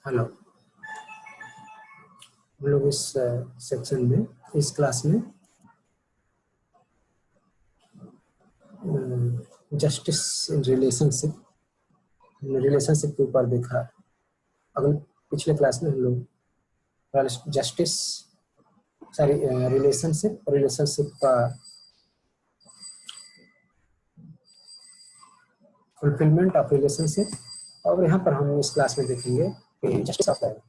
Hello. हम लोग इस सेक्शन में, इस क्लास में जस्टिस इन रिलेशनशिप के ऊपर देखा। अगले पिछले क्लास में हम लोग जस्टिस रिलेशनशिप का फुलफिलमेंट ऑफ रिलेशनशिप, और यहाँ पर हम इस क्लास में देखेंगे कि जस्टिस ऑफ द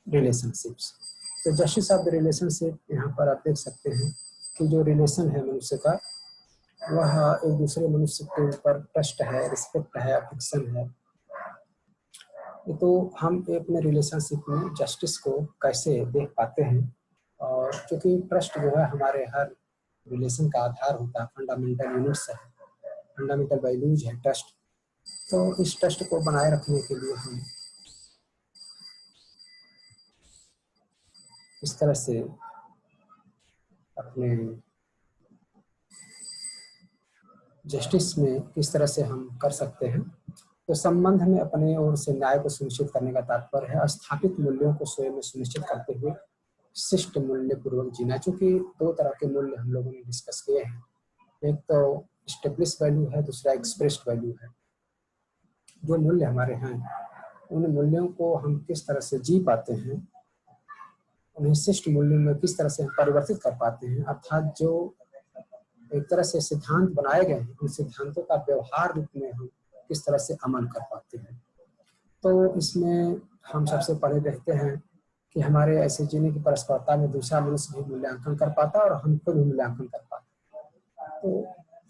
रिलेशनशिप्स। तो जस्टिस ऑफ द रिलेशनशिप, यहाँ पर आप देख सकते हैं कि जो रिलेशन है मनुष्य का, वह एक दूसरे मनुष्य के ऊपर ट्रस्ट है, रिस्पेक्ट है, अफेक्शन है। तो हम अपने रिलेशनशिप में जस्टिस को कैसे देख पाते हैं, और क्योंकि ट्रस्ट जो है हमारे हर रिलेशन का आधार होता है, फंडामेंटल यूनिट्स है, फंडामेंटल वैल्यूज है ट्रस्ट। तो इस ट्रस्ट को बनाए रखने के लिए हम इस तरह से अपने जस्टिस में किस तरह से हम कर सकते हैं। तो संबंध में अपने ओर से न्याय को सुनिश्चित करने का तात्पर्य है स्थापित मूल्यों को स्वयं में सुनिश्चित करते हुए शिष्ट मूल्य पूर्वक जीना। चूंकि दो तरह के मूल्य हम लोगों ने डिस्कस किए हैं, एक तो एस्टेब्लिश वैल्यू है, दूसरा एक्सप्रेस्ड वैल्यू है। जो मूल्य हमारे हैं, उन मूल्यों को हम किस तरह से जी पाते हैं, उन्हें शिष्ट मूल्यों में किस तरह से हम परिवर्तित कर पाते हैं, अर्थात जो एक तरह से सिद्धांत बनाए गए हैं, उन सिद्धांतों का व्यवहार रूप में हम किस तरह से अमल कर पाते हैं। तो इसमें हम सबसे पहले देखते हैं कि हमारे ऐसे जीने की परस्परता में दूसरा मनुष्य भी मूल्यांकन कर पाता है और हम खुद भी मूल्यांकन कर पाते हैं। तो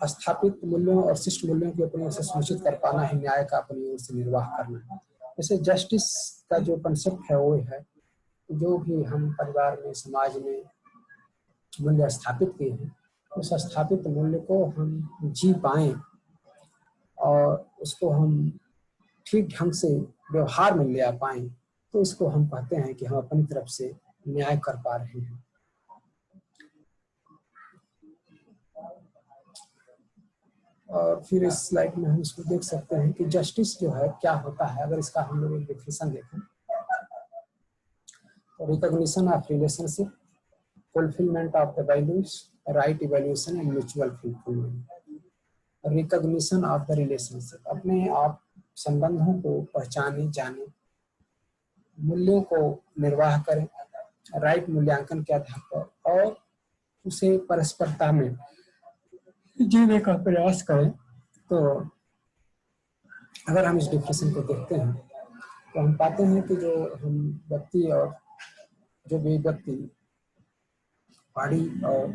स्थापित मूल्यों और शिष्ट मूल्यों की अपनी ओर से सुनिश्चित कर पाना ही न्याय का अपनी ओर से निर्वाह करना है। जैसे जस्टिस का जो कंसेप्ट है वो है, जो भी हम परिवार में, समाज में मूल्य स्थापित किए हैं, उस स्थापित मूल्य को हम जी पाएं और उसको हम ठीक ढंग से व्यवहार में ले आ पाएं, तो इसको हम कहते हैं कि हम अपनी तरफ से न्याय कर पा रहे हैं। और फिर इस स्लाइड में हम इसको देख सकते हैं कि जस्टिस जो है क्या होता है। अगर इसका हम लोग एक डेफिनेशन देखें तो recognition of relationship, fulfilment of the values, right evaluation and mutual fulfilment. Recognition of the relationship, अपने आप संबंधों को पहचाने, जाने, मूल्यों को निर्वाह करें राइट मूल्यांकन के आधार पर, और उसे परस्परता में जीने का प्रयास करें। तो अगर हम इस डिफिनेशन को देखते हैं तो हम पाते हैं कि जो हम व्यक्ति और जो भी व्यक्ति बॉडी और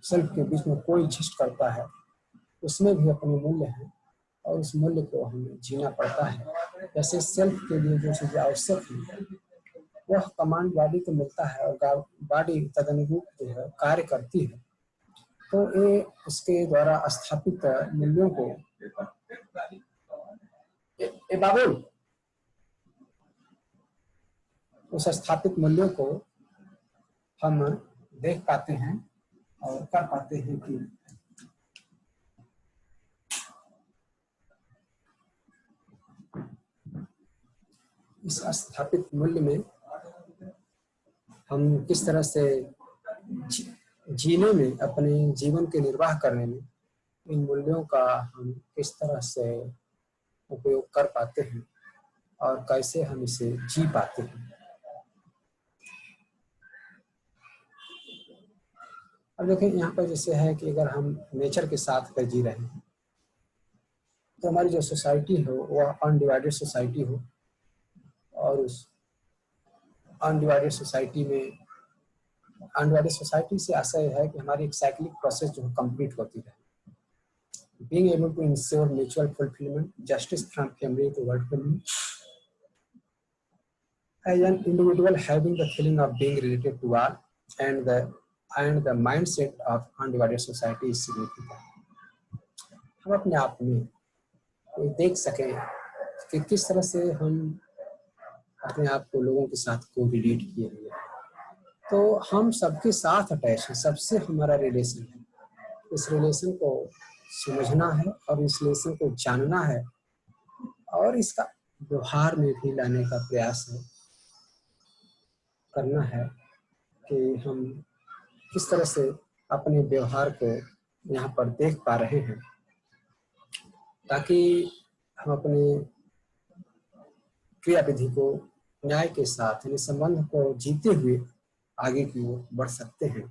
सेल्फ के बीच में कोई एग्जिस्ट करता है, उसमें भी अपने मूल्य हैं और उस मूल्य को हमें जीना पड़ता है। जैसे सेल्फ के लिए जो चीज़ें आवश्यक है वह कमांड बॉडी को मिलता है और बॉडी तदनुरूप जो है कार्य करती है। तो ये उसके द्वारा स्थापित मूल्यों को बाबुल उस स्थापित मूल्यों को हम देख पाते हैं और कर पाते हैं कि इस स्थापित मूल्य में हम किस तरह से जीने में, अपने जीवन के निर्वाह करने में इन मूल्यों का हम किस तरह से उपयोग कर पाते हैं और कैसे हम इसे जी पाते हैं। अब देखें यहाँ पर जैसे है कि अगर हम नेचर के साथ अगर जी रहे हैं तो हमारी जो सोसाइटी हो वह अनडिवाइडेड सोसाइटी हो, और उस अनडिवाइडेड सोसाइटी से आशय है कि हमारी एक साइक्लिक प्रोसेस जो कंप्लीट होती है। Being able to ensure mutual fulfillment, justice from family to world family, as an individual having the feeling of being related to all, and the mindset of undivided society is significant. हम अपने आप में देख सकें कि किस तरह से हम अपने आप को लोगों के साथ को रिलेट किए हुए हैं। तो हम सबके साथ अटैच हैं, सबसे हमारा रिलेशन है। इस रिलेशन को समझना है और इस रिलेशन को जानना है और इसका व्यवहार में भी लाने का प्रयास करना है कि हम किस तरह से अपने व्यवहार को यहाँ पर देख पा रहे हैं, ताकि हम अपने क्रिया विधि को न्याय के साथ यानी संबंध को जीते हुए आगे की ओर बढ़ सकते हैं।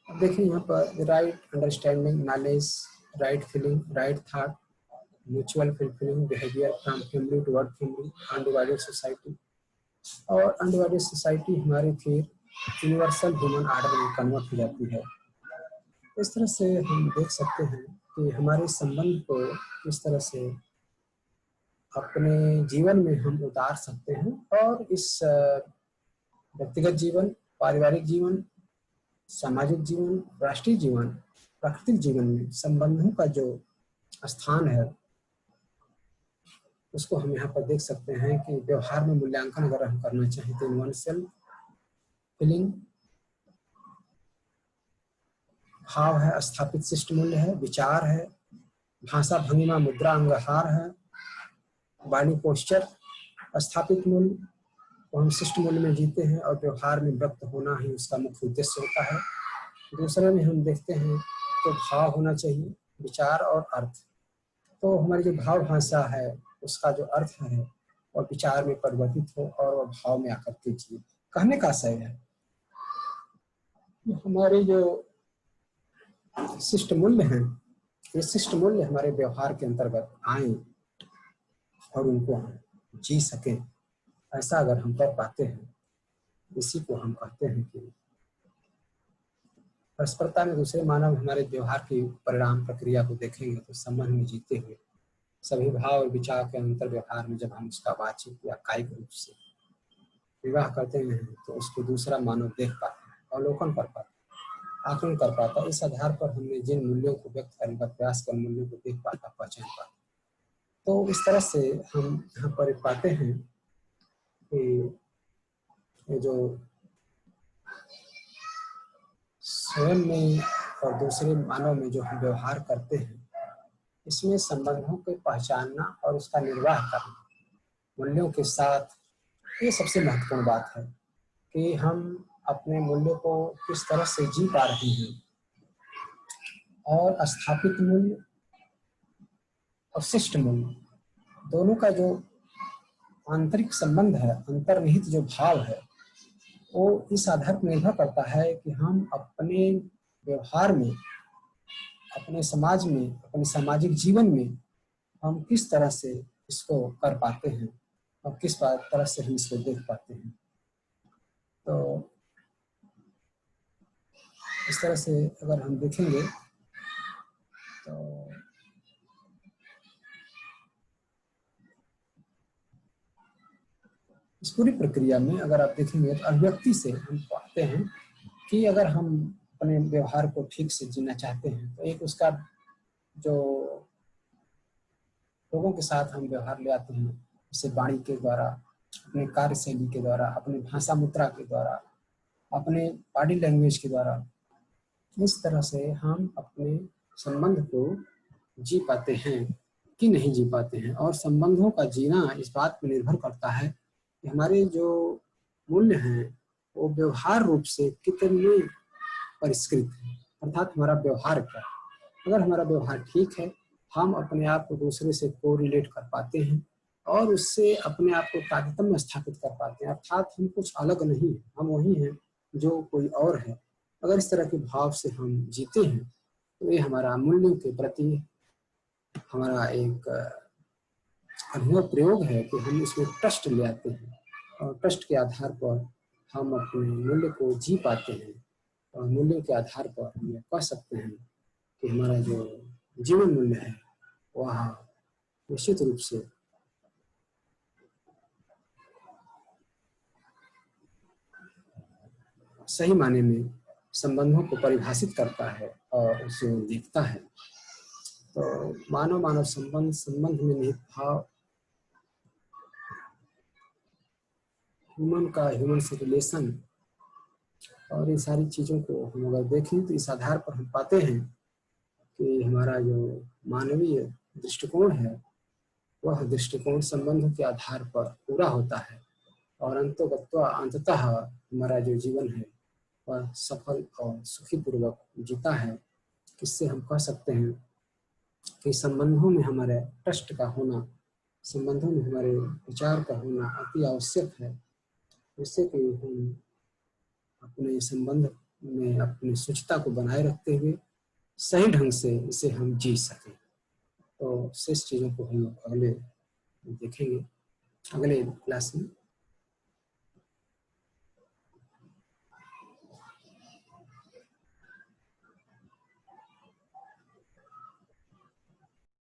अब देखिए यहाँ पर right understanding, knowledge, right feeling, right thought, mutual fulfilling behaviour from family to work family, undivided society. और अनडिवाइडेड सोसाइटी हमारी फिर यूनिवर्सल ह्यूमन आर्डर में कन्वर्ट हो जाती है। इस तरह से हम देख सकते हैं कि हमारे संबंध को किस तरह से अपने जीवन में हम उतार सकते हैं, और इस व्यक्तिगत जीवन, पारिवारिक जीवन, सामाजिक जीवन, राष्ट्रीय जीवन, प्राकृतिक जीवन में संबंधों का जो स्थान है उसको हम यहाँ पर देख सकते हैं कि व्यवहार में मूल्यांकन अगर हम करना चाहें तो वन सेल्फ फीलिंग, भाव है, स्थापित शिष्ट मूल्य है, विचार है, भाषा, भंगिमा, मुद्रा, अंगहार है, वाणी, पोस्चर, स्थापित मूल्य को हम शिष्ट मूल्य में जीते हैं, और व्यवहार में व्यक्त होना ही उसका मुख्य उद्देश्य होता है। दूसरे में हम देखते हैं तो भाव होना चाहिए, विचार और अर्थ। तो हमारी जो भाव भाषा है उसका जो अर्थ है और विचार में परिवर्तित हो और वह भाव में आकर के जिए। कहने का आशय है हमारे जो शिष्ट मूल्य हैं, ये शिष्ट मूल्य हमारे व्यवहार के अंतर्गत आए और उनको हम जी सकें। ऐसा अगर हम कर पाते हैं, इसी को हम कहते हैं कि परस्परता में दूसरे मानव हमारे व्यवहार की परिणाम प्रक्रिया को देखेंगे तो संबंध में जीते हुए सभी भाव और विचार के अंतर व्यवहार में जब हम उसका बातचीत या कायिक रूप से विवाह करते हैं तो उसको दूसरा मानव देख पाता है, अवलोकन कर पाता है, आकलन कर पाता है। इस आधार पर हमने जिन मूल्यों को व्यक्त करने का प्रयास कर मूल्यों को देख पाता, पहचान पाता। तो इस तरह से हम यहाँ पर पाते हैं कि जो स्वयं में और दूसरे मानव में जो हम व्यवहार करते हैं, इसमें संबंधों को पहचानना और उसका निर्वाह करना मूल्यों के साथ, ये सबसे महत्वपूर्ण बात है कि हम अपने मूल्यों को किस तरह से जी पा रहे हैं। और स्थापित मूल्य और शिष्ट मूल्य दोनों का जो आंतरिक संबंध है, अंतर्निहित जो भाव है, वो इस आधार पर निर्भर करता है कि हम अपने व्यवहार में, अपने समाज में, अपने सामाजिक जीवन में हम किस तरह से इसको कर पाते हैं और किस तरह से हम इसको देख पाते हैं। तो इस तरह से अगर हम देखेंगे तो इस पूरी प्रक्रिया में अगर आप देखेंगे तो अभिव्यक्ति से हम पाते हैं कि अगर हम अपने व्यवहार को ठीक से जीना चाहते हैं तो एक उसका जो लोगों के साथ हम व्यवहार ले आते हैं, जैसे वाणी के द्वारा, अपने कार्यशैली के द्वारा, अपने भाषा मुद्रा के द्वारा, अपने बॉडी लैंग्वेज के द्वारा, इस तरह से हम अपने संबंध को जी पाते हैं कि नहीं जी पाते हैं। और संबंधों का जीना इस बात पर निर्भर करता है कि हमारे जो मूल्य हैं वो व्यवहार रूप से कितने परिष्कृत है, अर्थात हमारा व्यवहार क्या। अगर हमारा व्यवहार ठीक है, हम अपने आप को दूसरे से कोरिलेट कर पाते हैं और उससे अपने आप को तारतम्य स्थापित कर पाते हैं, अर्थात हम कुछ अलग नहीं है, हम वही हैं जो कोई और है। अगर इस तरह के भाव से हम जीते हैं तो ये हमारा मूल्यों के प्रति हमारा एक अभिनव प्रयोग है कि हम इसमें ट्रस्ट ले आते हैं, और ट्रस्ट के आधार पर हम अपने मूल्य को जी पाते हैं। और मूल्यों के आधार पर हम ये कह सकते हैं कि हमारा जो जीवन मूल्य है वह निश्चित रूप से सही माने में संबंधों को परिभाषित करता है और उसे देखता है। तो मानव मानव संबंध में निहित भाव, ह्यूमन का ह्यूमन से रिलेशन, और इन सारी चीज़ों को हम अगर देखें तो इस आधार पर हम पाते हैं कि हमारा जो मानवीय दृष्टिकोण है वह दृष्टिकोण संबंधों के आधार पर पूरा होता है और अंततः हमारा जो जीवन है वह सफल और सुखी पूर्वक जीता है। इससे हम कह सकते हैं कि संबंधों में हमारे ट्रस्ट का होना, संबंधों में हमारे विचार का होना अति आवश्यक है, जिससे कि हम अपने संबंध में अपनी शुचिता को बनाए रखते हुए सही ढंग से इसे हम जी सकें। तो शेष चीज़ों को हम अगले देखेंगे, अगले क्लास में।